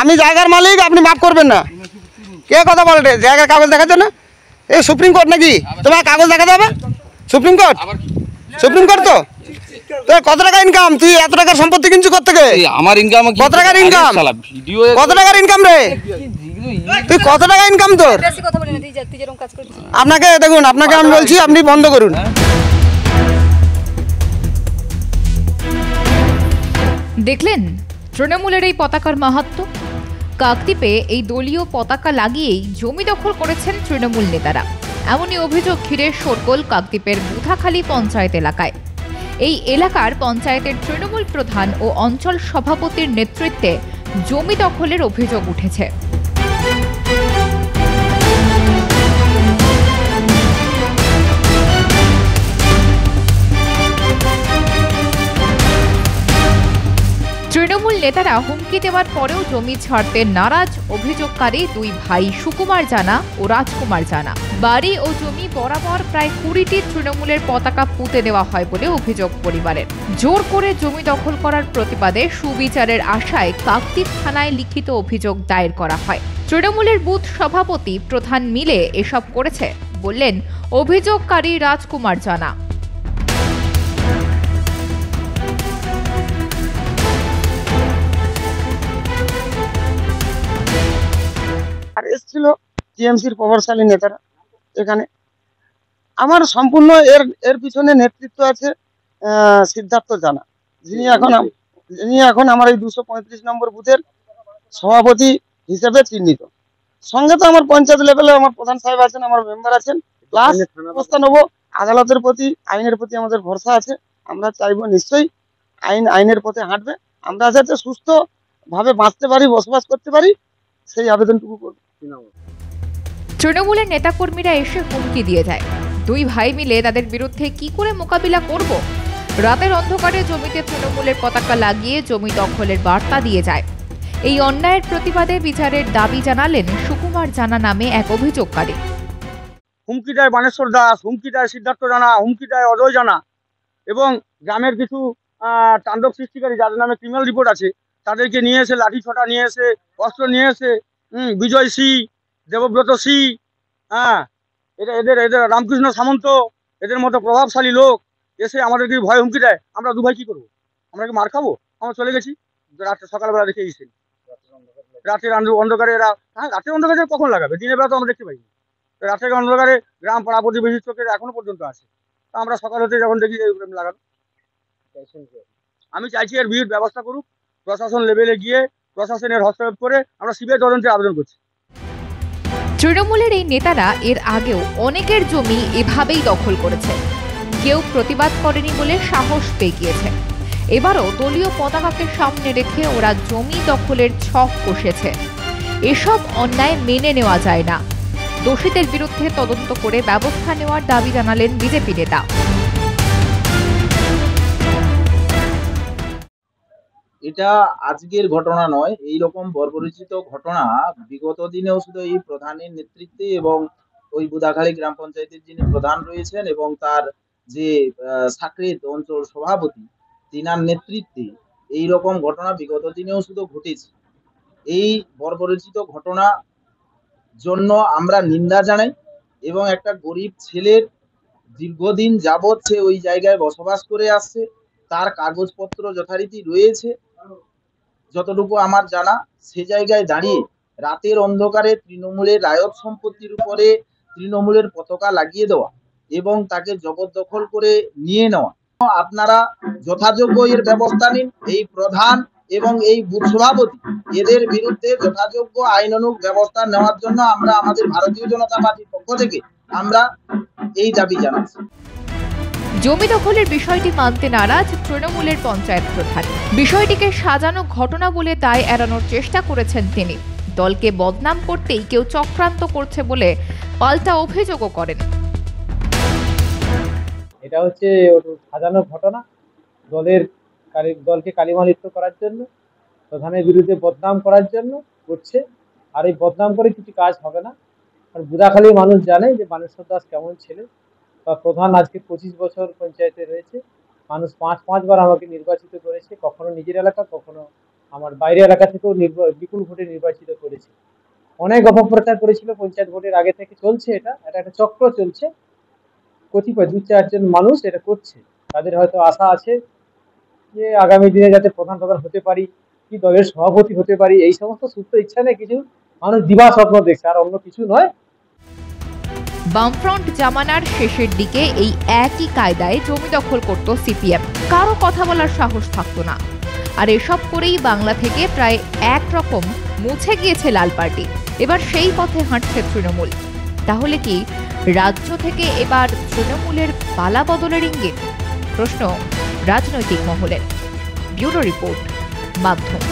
আমি জায়গার মালিক, আপনি মাফ করবেন না। কে কথা বলে? জায়গার কাগজ দেখাচ্ছে না? এই সুপ্রিম কোর্ট নাকি? তোমার কাগজ দেখাতে হবে? সুপ্রিম কোর্ট, সুপ্রিম কোর্ট তো তোর কত টাকা ইনকাম? তুই এত টাকার সম্পত্তি কিনছিস কত থেকে? আমার ইনকাম কত টাকার ইনকাম? কত টাকার ইনকাম রে? তুই কত টাকা ইনকাম তোর? আপনাকে দেখুন, আপনাকে আমি বলছি আপনি বন্ধ করুন। দেখলেন তৃণমূলের এই পতাকার মাহাত্ম্য। কাকদ্বীপে এই দলীয় পতাকা লাগিয়েই জমি দখল করেছেন তৃণমূল নেতারা। এমনই অভিযোগ ঘিরে শোরগোল কাকদ্বীপের বুথাখালী পঞ্চায়েত এলাকায়। এই এলাকার পঞ্চায়েতের তৃণমূল প্রধান ও অঞ্চল সভাপতির নেতৃত্বে জমি দখলের অভিযোগ উঠেছে। তৃণমূল নেতারা হুমকি দেওয়ার পরেও জমি ছাড়তে নারাজ অভিযোগকারী দুই ভাই সুকুমার জানা ও রাজকুমার জানা। বাড়ি ও জমি বরাবর প্রায় 20টি তৃণমূলের পতাকা পুঁতে দেওয়া হয় বলে অভিযোগ পরিবারের। জোর করে জমি দখল করার প্রতিবাদে সুবিচারের আশায় কাকদ্বীপ থানায় লিখিত অভিযোগ দায়ের করা হয়। তৃণমূলের বুথ সভাপতি প্রধান মিলে এসব করেছে বললেন অভিযোগকারী রাজকুমার জানা। আর এসেছিল টিএমসির প্রভাবশালী নেতারা এখানে। আমার সম্পূর্ণ এর পিছনে নেতৃত্ব আছে সিদ্ধার্থ জানা, যিনি এখন আমার এই 235 নম্বর বুথের সভাপতি হিসেবে চিহ্নিত। সঙ্গে তো আমার পঞ্চায়েত লেভেলে আমার প্রধান সাহেব আছেন, আমার মেম্বার আছেন। প্লাস ব্যবস্থা নেবো, আদালতের প্রতি, আইনের প্রতি আমাদের ভরসা আছে। আমরা চাইবো নিশ্চয়ই আইনের পথে হাঁটবে, আমরা যাতে সুস্থ ভাবে বাঁচতে পারি, বসবাস করতে পারি, সেই আবেদনটুকু করব। তৃণমূলের নেতাকর্মীরা এসে হুমকি দিয়ে যায়। দুই ভাই মিলে তাদের বিরুদ্ধে কি করে মোকাবিলা করব? রাতের অন্ধকারে জমিতে তৃণমূলের পতাকা লাগিয়ে জমি দখলের বার্তা দিয়ে যায়। এই অন্যায়ের প্রতিবাদে বিচারের দাবি জানালেন সুকুমার জানা নামে এক অভিযোগকারী। হুমকি দেয় বানেশ্বর দাস, হুমকি দেয় সিদ্ধার্থ জানা, হুমকি দেয় অজয় জানা, এবং গ্রামের কিছু তাণ্ডব সৃষ্টিকারী যাদের নামে ক্রিমিনাল রিপোর্ট আছে তাদেরকে নিয়ে এসে লাঠি ছোটা নিয়ে এসে অস্ত্র নিয়ে এসে বিজয় সি, দেবব্রত সি, এদের রামকৃষ্ণ সামন্ত, এদের মতো প্রভাবশালী লোক এসে আমাদেরকে ভয় হুমকি দেয়। আমরা দু ভাই কি করবো? আমরা কি মার খাবো? আমরা চলে গেছি। রাত্রে সকালবেলা দেখে এসেছি, রাতের অন্ধকারে এরা রাতের অন্ধকারে কখন লাগাবে? দিনের বেলা তো আমরা দেখতে পাই। রাতের অন্ধকারে গ্রাম পাড়া প্রতিবেশী চোখের এখনো পর্যন্ত আছে। আমরা সকাল হতে যখন দেখি লাগানো, আমি চাইছি এর বিরুদ্ধে ব্যবস্থা করুক প্রশাসন লেভেলে গিয়ে, প্রশাসনের হস্তক্ষেপ করে আমরা সিবিআই তদন্তের আবেদন করছি। তৃণমূলের এই নেতারা এর আগেও অনেকের জমি এভাবেই দখল করেছে। কেউ প্রতিবাদ করেনি বলে সাহস পেয়ে গিয়েছে। এবারও দলীয় পতাকাকে সামনে রেখে ওরা জমি দখলের ছক কষেছে। এসব অন্যায় মেনে নেওয়া যায় না। দোষীদের বিরুদ্ধে তদন্ত করে ব্যবস্থা নেওয়ার দাবি জানালেন বিজেপি নেতা। এটা আজকের ঘটনা নয়, এই রকম বর্বরচিত ঘটনা বিগত দিনেও শুধু এই প্রধানের নেতৃত্বে এবং ওই বুদাখালী গ্রাম পঞ্চায়েতের যিনি প্রধান রয়েছেন এবং তার যে সাকরেত অঞ্চল সভাপতি তিনার নেতৃত্বে এই রকম ঘটনা বিগত দিনেও শুধু ঘটেছে। এই বর্বরচিত ঘটনা জন্য আমরা নিন্দা জানাই এবং একটা গরিব ছেলের দীর্ঘদিন যাবৎ সে ওই জায়গায় বসবাস করে আসছে, তার কাগজপত্র যথারীতি রয়েছে যতটুকু আমার জানা, সে জায়গায় দাঁড়িয়ে রাতের অন্ধকারে তৃণমূলের রায়ত সম্পত্তির উপরে তৃণমূলের পতাকা লাগিয়ে দেওয়া এবং তাকে জবরদখল করে নিয়ে নেওয়া, আপনারা যথাযোগ্য এর ব্যবস্থা নিন। এই প্রধান এবং এই বুথ সভাপতি এদের বিরুদ্ধে যথাযোগ্য আইনানুগ ব্যবস্থা নেওয়ার জন্য আমরা আমাদের ভারতীয় জনতা পার্টির পক্ষ থেকে আমরা এই দাবি জানাচ্ছি। জমি দখলের বিষয়টি মানতে নারাজ তৃণমূলের পঞ্চায়েত প্রধান। বিষয়টিকে সাজানো ঘটনা বলে দায় এড়ানোর চেষ্টা করেছেন তিনি। দলকে বদনাম করতেই কেউ চক্রান্ত করছে বলে পাল্টা অভিযোগও করেন। এটা হচ্ছে সাজানো ঘটনা, দলকে কালিমালিপ্ত করার জন্য, প্রধানের বিরুদ্ধে বদনাম করার জন্য করছে। আর এই বদনাম করে কিছু কাজ হবে না। আর বুদাখালী মানুষ জানে যে বানেশ্বর দাস কেমন ছেলে বা প্রধান। আজকে 25 বছর পঞ্চায়েতে রয়েছে, মানুষ 5 বার আমাকে নির্বাচিত করেছে, কখনো নিজের এলাকা, কখনো আমার বাইরে এলাকা থেকেও বিপুল ভোটে নির্বাচিত করেছে। অনেক অপপ্রচার করেছিল পঞ্চায়েত ভোটের আগে থেকে, চলছে এটা একটা চক্র চলছে। কতিপয় 2-4 জন মানুষ এটা করছে, তাদের হয়তো আশা আছে যে আগামী দিনে যাতে প্রধান হতে পারি, কি দলের সভাপতি হতে পারি, এই সমস্ত সুপ্ত ইচ্ছা নেই কিছু মানুষ দিবা স্বপ্ন দেখছে, আর অন্য কিছু নয়। বামফ্রন্ট জামানার শেষের দিকে এই একই কায়দায় জমি দখল করত সিপিএম, কারো কথা বলার সাহস থাকতো না। আর এসব করেই বাংলা থেকে প্রায় একরকম মুছে গিয়েছে লাল পার্টি। এবার সেই পথে হাঁটছে তৃণমূল। তাহলে কি রাজ্য থেকে এবার তৃণমূলের পালা বদলের ইঙ্গিত? প্রশ্ন রাজনৈতিক মহলের। ব্যুরো রিপোর্ট, মাধ্যম।